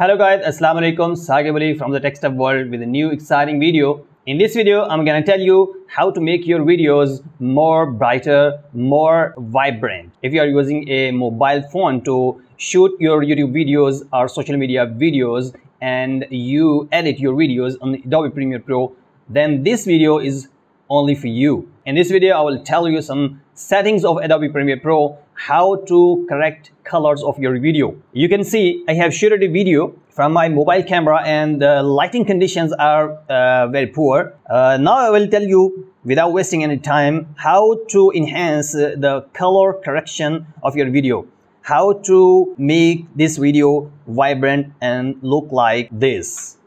Hello guys, Assalamu alaikum, Saqib Ali from the Tech Stuff World with a new exciting video. In this video, I'm gonna tell you how to make your videos more brighter, more vibrant. If you are using a mobile phone to shoot your YouTube videos or social media videos and you edit your videos on Adobe Premiere Pro, then this video is only for you. In this video, I will tell you some settings of Adobe Premiere Pro, how to correct colors of your video. You can see I have shot a video from my mobile camera and the lighting conditions are very poor. Now I will tell you, without wasting any time, how to enhance the color correction of your video, how to make this video vibrant and look like this.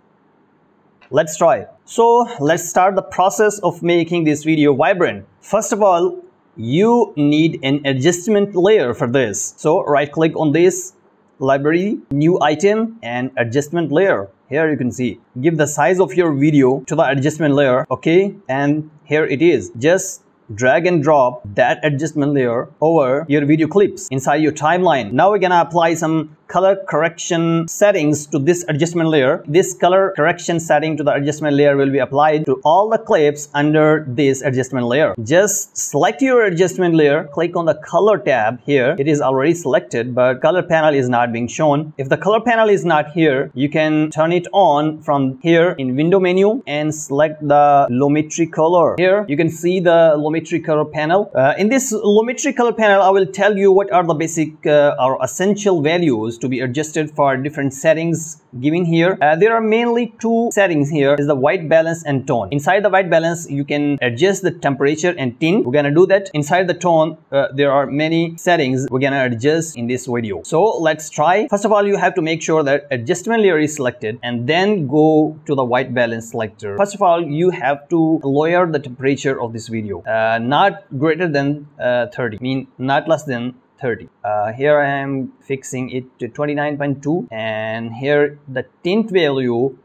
Let's try. So let's start the process of making this video vibrant. First of all, you need an adjustment layer for this. So right click on this library, new item, and adjustment layer. Here you can see, give the size of your video to the adjustment layer. Okay, and here it is. Just drag and drop that adjustment layer over your video clips inside your timeline. Now we're gonna apply some color correction settings to this adjustment layer. This color correction setting to the adjustment layer will be applied to all the clips under this adjustment layer. Just select your adjustment layer, click on the color tab here. It is already selected, but color panel is not being shown. If the color panel is not here, you can turn it on from here in window menu and select the lumetri color. Here you can see the lumetri color panel. In this lumetri color panel, I will tell you what are the basic or essential values to be adjusted for different settings given here. There are mainly two settings here, is the white balance and tone. Inside the white balance, you can adjust the temperature and tint. We're gonna do that. Inside the tone, there are many settings we're gonna adjust in this video. So let's try. First of all, you have to make sure that adjustment layer is selected and then go to the white balance selector. First of all, you have to lower the temperature of this video, not greater than 30, mean not less than 30. Here I am fixing it to 29.2, and here the tint value,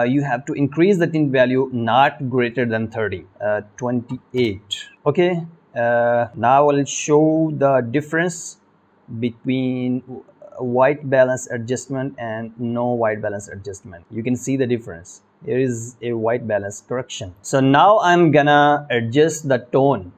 you have to increase the tint value not greater than 30, 28. Okay, now I'll show the difference between white balance adjustment and no white balance adjustment. You can see the difference. Here is a white balance correction. So now I'm gonna adjust the tone.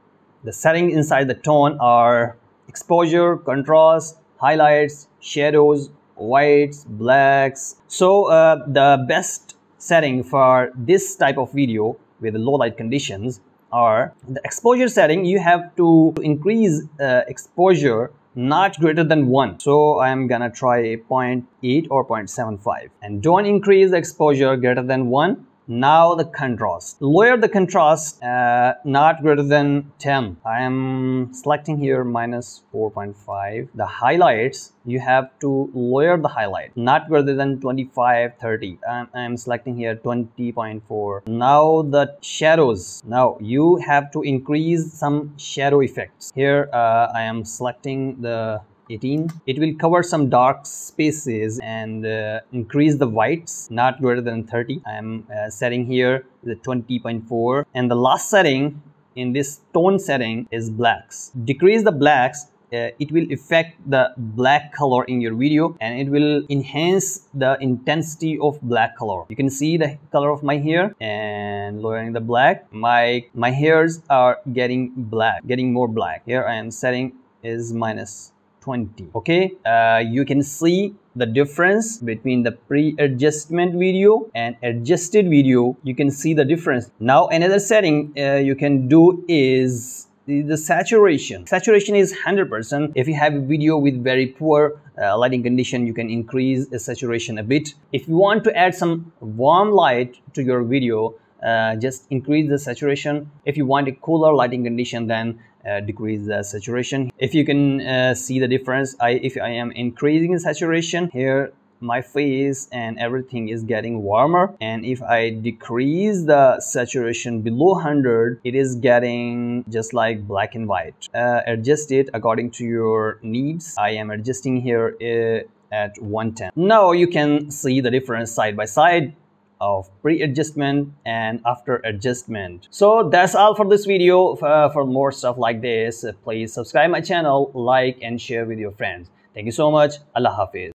The settings inside the tone are exposure, contrast, highlights, shadows, whites, blacks. So the best setting for this type of video with low light conditions are the exposure setting. You have to increase exposure not greater than 1. So I'm gonna try a 0.8 or 0.75, and don't increase the exposure greater than 1. Now the contrast, lower the contrast not greater than 10. I am selecting here minus 4.5. The highlights, you have to lower the highlight not greater than 25, 30. I'm selecting here 20.4. Now the shadows, now you have to increase some shadow effects. Here I am selecting the 18. It will cover some dark spaces and increase the whites not greater than 30. I am setting here the 20.4, and the last setting in this tone setting is blacks. Decrease the blacks. It will affect the black color in your video, and it will enhance the intensity of black color. You can see the color of my hair, and lowering the black, my hairs are getting black, getting more black. Here I am setting is minus 20. Okay, you can see the difference between the pre-adjustment video and adjusted video. You can see the difference. Now another setting you can do is the saturation. Saturation is 100%. If you have a video with very poor lighting condition, you can increase the saturation a bit. If you want to add some warm light to your video, just increase the saturation. If you want a cooler lighting condition, then decrease the saturation. If you can see the difference, if I am increasing the saturation, here my face and everything is getting warmer, and if I decrease the saturation below 100, it is getting just like black and white. Adjust it according to your needs. I am adjusting here at 110. Now you can see the difference side by side of pre-adjustment and after adjustment. So that's all for this video. For more stuff like this, please subscribe my channel, like and share with your friends. Thank you so much. Allah Hafiz.